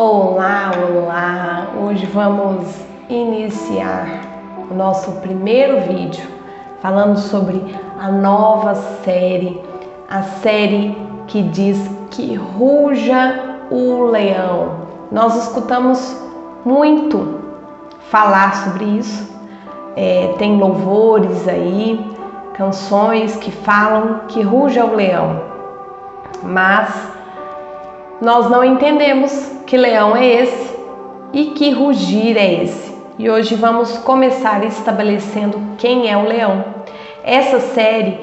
Olá, olá! Hoje vamos iniciar o nosso primeiro vídeo falando sobre a nova série, a série que diz que ruja o leão. Nós escutamos muito falar sobre isso, tem louvores aí, canções que falam que ruja o leão, mas nós não entendemos que leão é esse e que rugir é esse. E hoje vamos começar estabelecendo quem é o leão. Essa série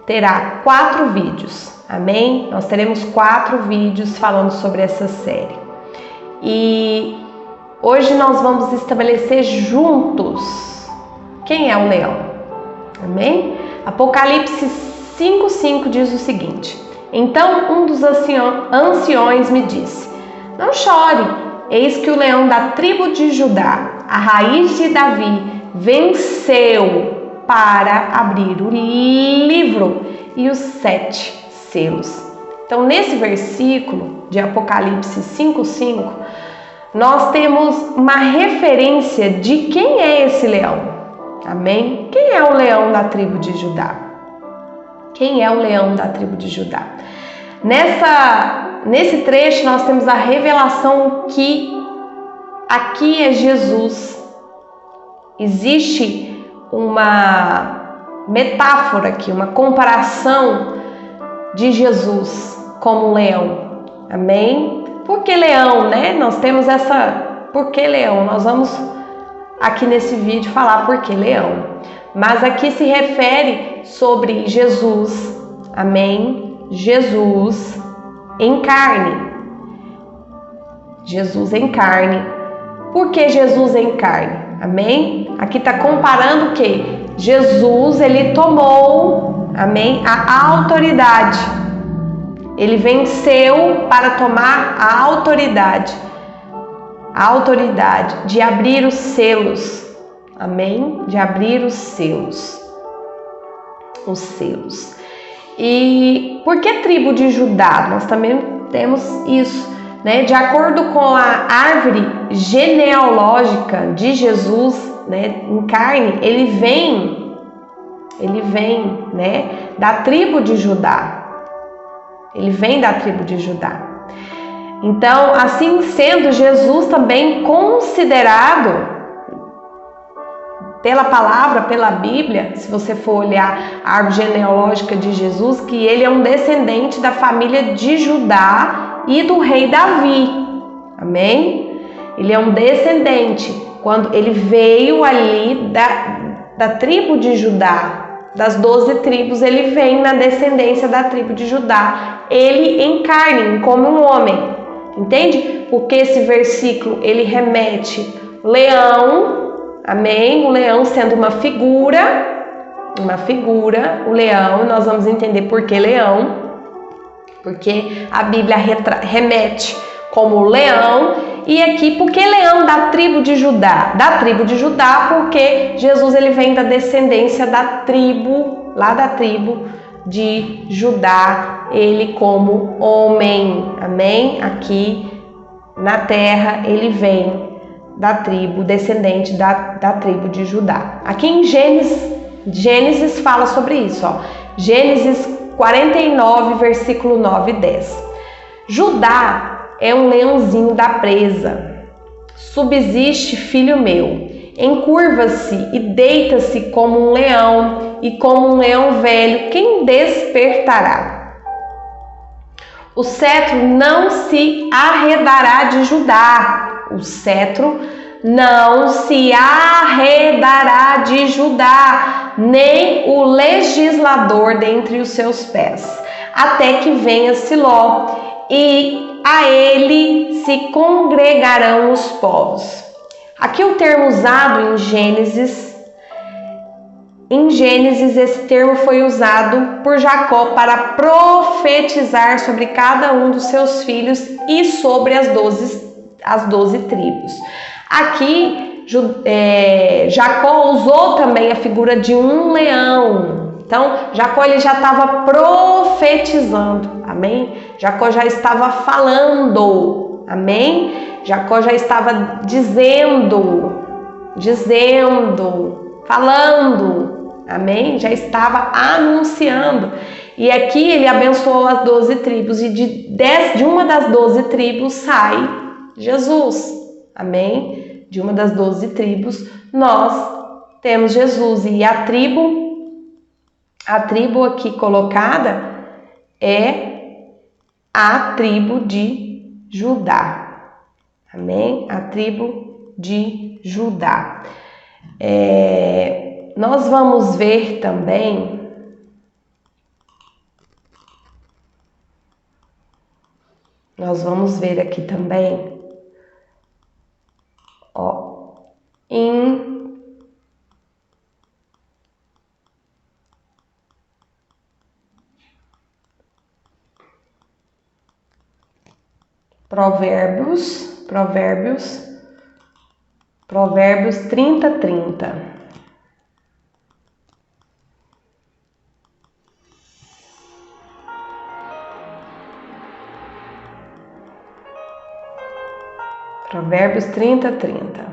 terá 4 vídeos, amém? Nós teremos 4 vídeos falando sobre essa série. E hoje nós vamos estabelecer juntos quem é o leão, amém? Apocalipse 5:5 diz o seguinte: então um dos anciões me disse: não chore, eis que o leão da tribo de Judá, a raiz de Davi, venceu para abrir o livro e os 7 selos. Então, nesse versículo de Apocalipse 5:5, nós temos uma referência de quem é esse leão. Amém? Quem é o leão da tribo de Judá? Quem é o leão da tribo de Judá? Nesse trecho nós temos a revelação que aqui é Jesus. Existe uma metáfora aqui, uma comparação de Jesus como um leão. Amém? Por que leão, né? Nós temos essa... Por que leão? Nós vamos aqui nesse vídeo falar por que leão. Mas aqui se refere sobre Jesus. Amém? Jesus em carne. Jesus em carne. Por que Jesus em carne? Amém? Aqui está comparando o que? Jesus, ele tomou, amém, a autoridade. Ele venceu para tomar a autoridade de abrir os selos. Amém? De abrir os selos. Os selos. E por que tribo de Judá? Nós também temos isso, né? De acordo com a árvore genealógica de Jesus, né, em carne, ele vem, né, da tribo de Judá. Ele vem da tribo de Judá. Então, assim sendo, Jesus também considerado pela palavra, pela Bíblia, se você for olhar a árvore genealógica de Jesus, que ele é um descendente da família de Judá e do rei Davi. Amém? Ele é um descendente. Quando ele veio ali da tribo de Judá, das 12 tribos, ele vem na descendência da tribo de Judá. Ele em carne, como um homem. Entende? Porque esse versículo, ele remete leão. Amém? O leão sendo uma figura, o leão, nós vamos entender por que leão, porque a Bíblia remete como leão, e aqui, por que leão da tribo de Judá? Da tribo de Judá, porque Jesus, ele vem da descendência da tribo, lá da tribo de Judá, ele como homem, amém? Aqui na terra, ele vem da tribo, descendente da tribo de Judá. Aqui em Gênesis fala sobre isso, ó. Gênesis 49, versículo 9 e 10. Judá é um leãozinho da presa. Subsiste, filho meu, encurva-se e deita-se como um leão, e como um leão velho, quem despertará? O cetro não se arredará de Judá. O cetro não se arredará de Judá, nem o legislador dentre os seus pés, até que venha Siló, e a ele se congregarão os povos. Aqui o termo usado em Gênesis, esse termo foi usado por Jacó para profetizar sobre cada um dos seus filhos e sobre as 12 tribos. Aqui, Jacó usou também a figura de um leão. Então, Jacó ele já estava profetizando, amém? Jacó já estava falando, amém? Jacó já estava falando, amém? Já estava anunciando. E aqui ele abençoou as 12 tribos e de uma das 12 tribos sai Jesus, amém? De uma das 12 tribos nós temos Jesus e a tribo aqui colocada é a tribo de Judá, amém? A tribo de Judá. Nós vamos ver também aqui também, em Provérbios 30:30. Provérbios 30:30.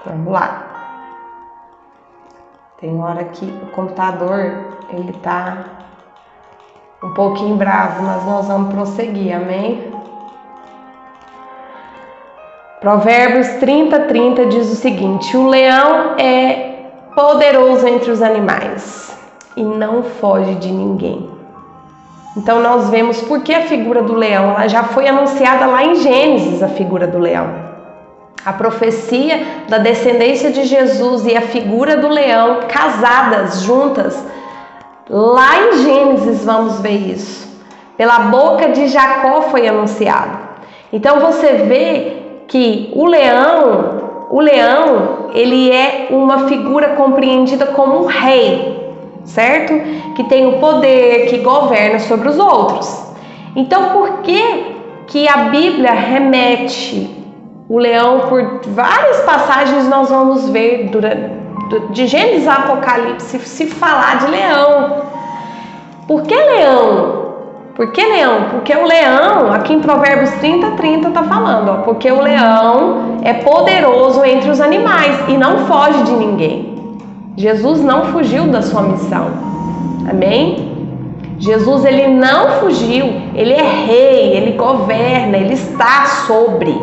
Vamos lá. Tem hora que o computador, ele tá um pouquinho bravo, mas nós vamos prosseguir, amém? Provérbios 30:30 diz o seguinte: o leão é poderoso entre os animais e não foge de ninguém. Então nós vemos por que a figura do leão, ela já foi anunciada lá em Gênesis, a figura do leão. A profecia da descendência de Jesus e a figura do leão casadas, juntas, lá em Gênesis vamos ver isso. Pela boca de Jacó foi anunciado. Então você vê que o leão, ele é uma figura compreendida como um rei, certo? Que tem o poder, que governa sobre os outros. Então por que a Bíblia remete o leão por várias passagens? Nós vamos ver de Gênesis a Apocalipse se falar de leão. Por que leão? Porque o leão, aqui em Provérbios 30:30 está falando, porque o leão é poderoso entre os animais e não foge de ninguém. Jesus não fugiu da sua missão, amém? Jesus, ele não fugiu, ele é rei, ele governa, ele está sobre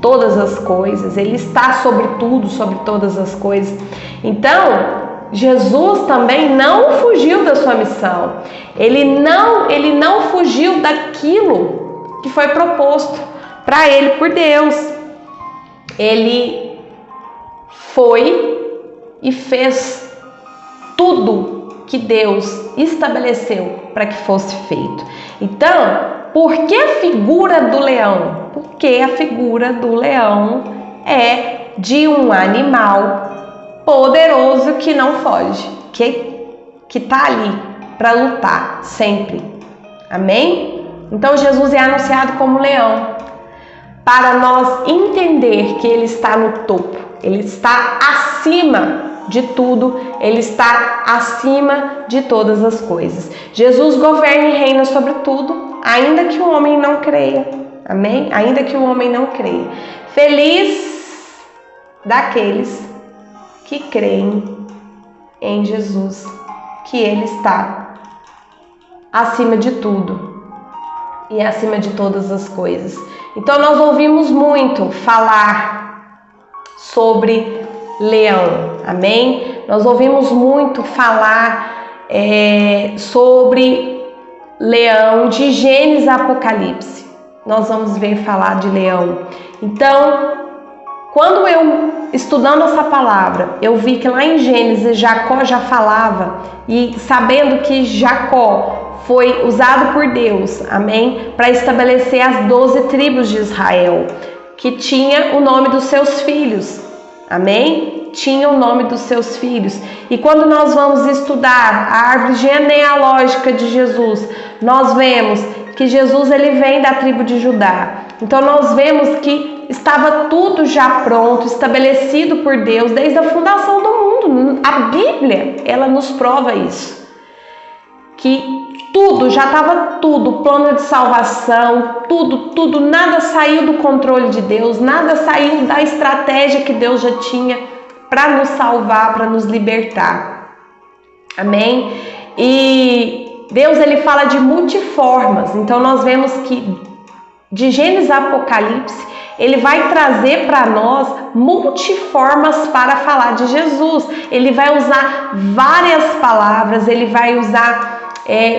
todas as coisas, ele está sobre tudo, sobre todas as coisas. Então, Jesus também não fugiu da sua missão. Ele não fugiu daquilo que foi proposto para ele por Deus. Ele foi e fez tudo que Deus estabeleceu para que fosse feito. Então, por que a figura do leão? Porque a figura do leão é de um animal poderoso que não foge, que tá ali para lutar sempre, amém? Então Jesus é anunciado como leão, para nós entender que ele está no topo, ele está acima de tudo, ele está acima de todas as coisas. Jesus governa e reina sobre tudo, ainda que o homem não creia, amém? Ainda que o homem não creia. Feliz daqueles que creem em Jesus, que ele está acima de tudo e acima de todas as coisas. Então nós ouvimos muito falar sobre leão, amém? Nós ouvimos muito falar sobre leão de Gênesis a Apocalipse. Nós vamos ver falar de leão. Então, quando eu, estudando essa palavra, eu vi que lá em Gênesis Jacó já falava, e sabendo que Jacó foi usado por Deus, amém, para estabelecer as 12 tribos de Israel, que tinha o nome dos seus filhos, amém? Tinha o nome dos seus filhos. E quando nós vamos estudar a árvore genealógica de Jesus, nós vemos que Jesus ele vem da tribo de Judá. Então nós vemos que estava tudo já pronto, estabelecido por Deus desde a fundação do mundo. A Bíblia, ela nos prova isso. Que tudo, já estava tudo, plano de salvação, tudo, nada saiu do controle de Deus, nada saiu da estratégia que Deus já tinha para nos salvar, para nos libertar. Amém? E Deus, ele fala de multiformas. Então nós vemos que de Gênesis a Apocalipse, ele vai trazer para nós multiformas para falar de Jesus. Ele vai usar várias palavras, ele vai usar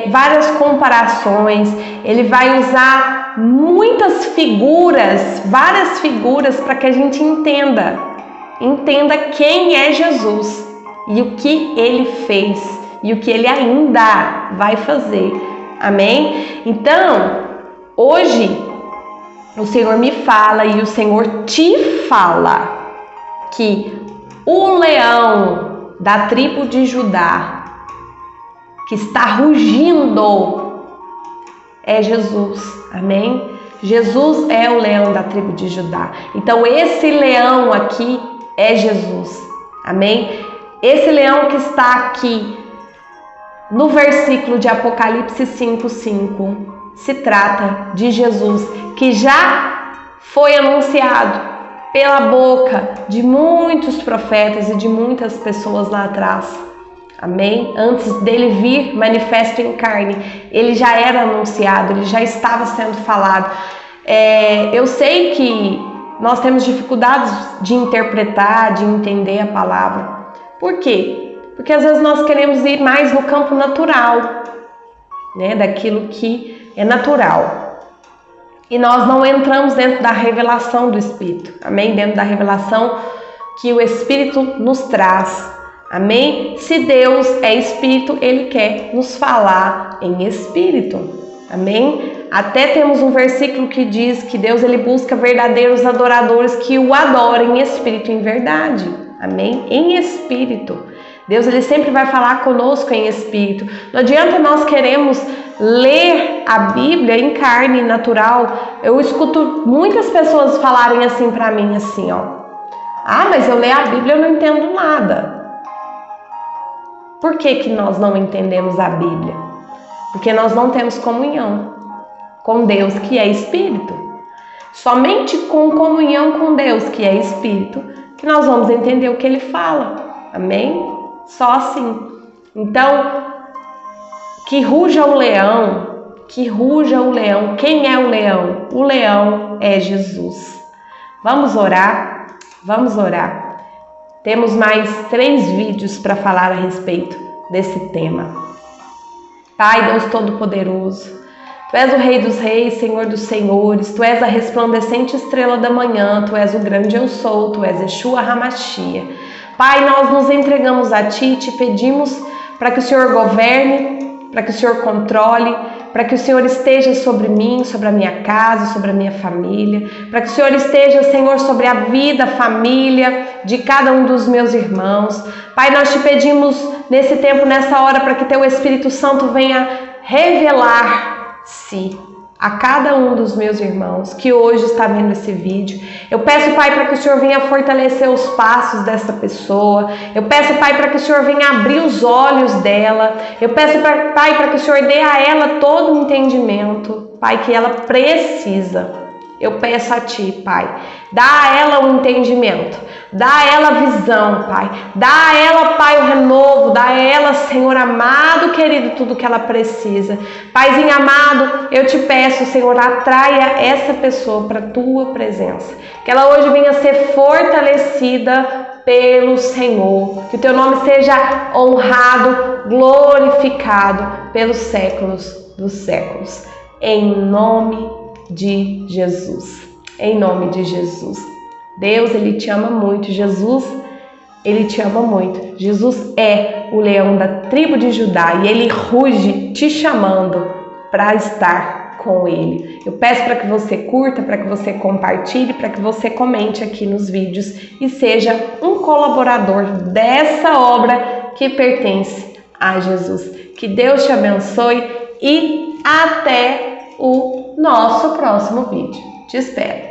várias comparações, ele vai usar muitas figuras, várias figuras para que a gente entenda quem é Jesus e o que ele fez e o que ele ainda vai fazer. Amém? Então, hoje o Senhor me fala e o Senhor te fala que o leão da tribo de Judá que está rugindo é Jesus. Amém? Jesus é o leão da tribo de Judá. Então esse leão aqui é Jesus. Amém? Esse leão que está aqui no versículo de Apocalipse 5:5 se trata de Jesus, que já foi anunciado pela boca de muitos profetas e de muitas pessoas lá atrás. Amém? Antes dele vir manifesto em carne, ele já era anunciado, ele já estava sendo falado. Eu sei que nós temos dificuldades de interpretar, de entender a palavra. Por quê? Porque às vezes nós queremos ir mais no campo natural, né? Daquilo que é natural. E nós não entramos dentro da revelação do Espírito. Amém? Dentro da revelação que o Espírito nos traz. Amém? Se Deus é Espírito, Ele quer nos falar em Espírito. Amém? Até temos um versículo que diz que Deus, Ele busca verdadeiros adoradores que o adorem em Espírito e em verdade. Amém? Em Espírito. Deus, Ele sempre vai falar conosco em Espírito. Não adianta nós queremos ler a Bíblia em carne natural. Eu escuto muitas pessoas falarem assim para mim, assim, ó. Ah, mas eu leio a Bíblia e eu não entendo nada. Por que nós não entendemos a Bíblia? Porque nós não temos comunhão com Deus, que é Espírito. Somente com comunhão com Deus, que é Espírito, que nós vamos entender o que Ele fala. Amém? Só assim. Então, que ruja o leão, que ruja o leão. Quem é o leão? O leão é Jesus. Vamos orar? Vamos orar. Temos mais 3 vídeos para falar a respeito desse tema. Pai, Deus Todo-Poderoso, Tu és o Rei dos Reis, Senhor dos Senhores, Tu és a resplandecente estrela da manhã, Tu és o grande eu sou, Tu és Yeshua HaMashiach. Pai, nós nos entregamos a Ti e Te pedimos para que o Senhor governe, para que o Senhor controle, para que o Senhor esteja sobre mim, sobre a minha casa, sobre a minha família, para que o Senhor esteja, Senhor, sobre a vida, a família de cada um dos meus irmãos. Pai, nós Te pedimos nesse tempo, nessa hora, para que Teu Espírito Santo venha revelar-se a cada um dos meus irmãos que hoje está vendo esse vídeo. Eu peço, Pai, para que o Senhor venha fortalecer os passos dessa pessoa. Eu peço, Pai, para que o Senhor venha abrir os olhos dela. Eu peço, Pai, para que o Senhor dê a ela todo o entendimento, Pai, que ela precisa. Eu peço a Ti, Pai, dá a ela o entendimento, dá a ela a visão, Pai, dá a ela, Pai, o renovo, dá a ela, Senhor amado, querido, tudo que ela precisa. Paizinho amado, eu Te peço, Senhor, atraia essa pessoa para a Tua presença, que ela hoje venha ser fortalecida pelo Senhor, que o Teu nome seja honrado, glorificado pelos séculos dos séculos, em nome de Jesus, em nome de Jesus. Deus, Ele Te ama muito. Jesus, Ele Te ama muito. Jesus é o leão da tribo de Judá e Ele ruge te chamando para estar com Ele. Eu peço para que você curta, para que você compartilhe, para que você comente aqui nos vídeos e seja um colaborador dessa obra que pertence a Jesus. Que Deus te abençoe e até o nosso próximo vídeo. Te espero.